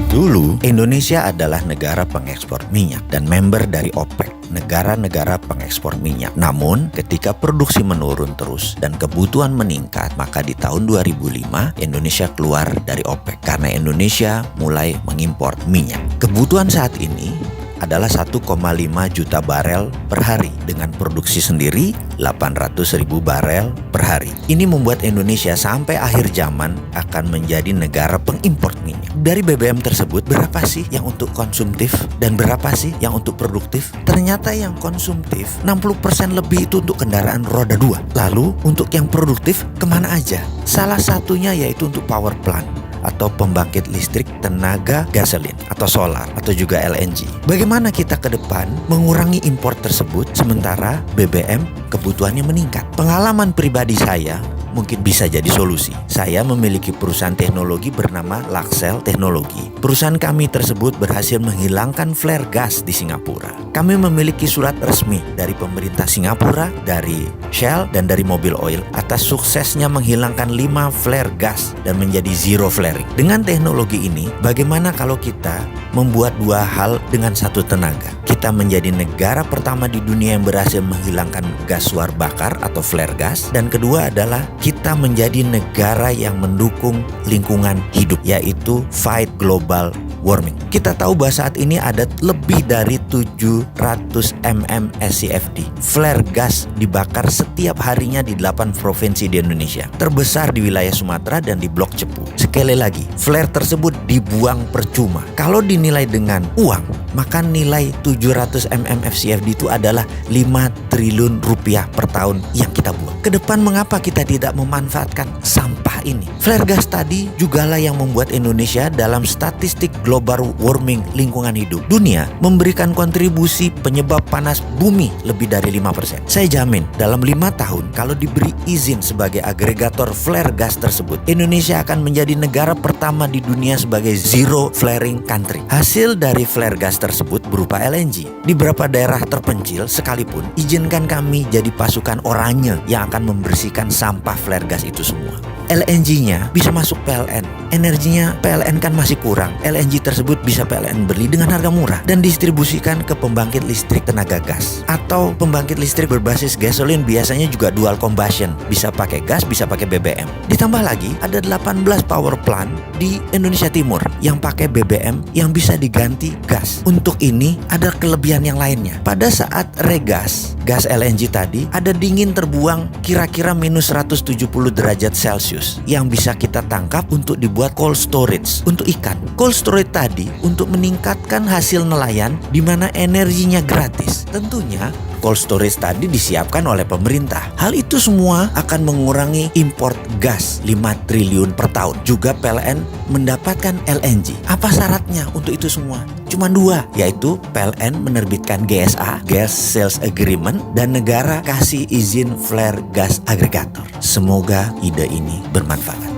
Dulu, Indonesia adalah negara pengekspor minyak dan member dari OPEC, negara-negara pengekspor minyak. Namun, ketika produksi menurun terus dan kebutuhan meningkat, maka di tahun 2005 Indonesia keluar dari OPEC karena Indonesia mulai mengimpor minyak. Kebutuhan saat ini adalah 1,5 juta barel per hari dengan produksi sendiri 800.000 barel per hari. Ini membuat Indonesia sampai akhir zaman akan menjadi negara pengimpor minyak. Dari BBM tersebut, berapa sih yang untuk konsumtif dan berapa sih yang untuk produktif? Ternyata yang konsumtif 60% lebih itu untuk kendaraan roda 2. Lalu untuk yang produktif kemana aja? Salah satunya yaitu untuk power plant atau pembangkit listrik tenaga gasolin atau solar atau juga LNG. Bagaimana kita ke depan mengurangi impor tersebut sementara BBM kebutuhannya meningkat? Pengalaman pribadi saya mungkin bisa jadi solusi. Saya memiliki perusahaan teknologi bernama Laxel Teknologi. Perusahaan kami tersebut berhasil menghilangkan flare gas di Singapura. Kami memiliki surat resmi dari pemerintah Singapura, dari Shell, dan dari Mobil Oil atas suksesnya menghilangkan 5 flare gas dan menjadi zero flaring. Dengan teknologi ini, bagaimana kalau kita membuat dua hal dengan satu tenaga? Kita menjadi negara pertama di dunia yang berhasil menghilangkan gas suar bakar atau flare gas, dan kedua adalah kita menjadi negara yang mendukung lingkungan hidup, yaitu fight global warming. Kita tahu bahwa saat ini ada lebih dari 700 mm SCFD flare gas dibakar setiap harinya di 8 provinsi di Indonesia, terbesar di wilayah Sumatera dan di Blok Cepu. Sekali lagi, flare tersebut dibuang percuma. Kalau dinilai dengan uang, maka nilai 700 mm FCFD itu adalah 5 triliun rupiah per tahun yang kita buang. Kedepan mengapa kita tidak memanfaatkan sampah ini? Flare gas tadi jugalah yang membuat Indonesia dalam statistik global warming lingkungan hidup dunia memberikan kontribusi penyebab panas bumi lebih dari 5%. Saya jamin dalam 5 tahun kalau diberi izin sebagai agregator flare gas tersebut, Indonesia akan menjadi negara pertama di dunia sebagai zero flaring country. Hasil dari flare gas tersebut berupa LNG. Di beberapa daerah terpencil sekalipun, izinkan kami jadi pasukan oranye yang akan membersihkan sampah flare gas itu semua. LNG-nya bisa masuk PLN. Energinya PLN kan masih kurang. LNG tersebut bisa PLN beli dengan harga murah dan distribusikan ke pembangkit listrik tenaga gas atau pembangkit listrik berbasis gasolin, biasanya juga dual combustion, bisa pakai gas, bisa pakai BBM. Ditambah lagi ada 18 power plant di Indonesia Timur yang pakai BBM yang bisa diganti gas. Untuk ini ada kelebihan yang lainnya. Pada saat regas gas LNG tadi ada dingin terbuang kira-kira minus 170 derajat Celcius yang bisa kita tangkap untuk dibuat cold storage untuk ikan. Cold storage tadi untuk meningkatkan hasil nelayan di mana energinya gratis. Tentunya cold storage tadi disiapkan oleh pemerintah. Hal itu semua akan mengurangi import gas 5 triliun per tahun. Juga PLN mendapatkan LNG. Apa syaratnya untuk itu semua? Cuma 2, yaitu PLN menerbitkan GSA, Gas Sales Agreement, dan negara kasih izin flare gas agregator. Semoga ide ini bermanfaat.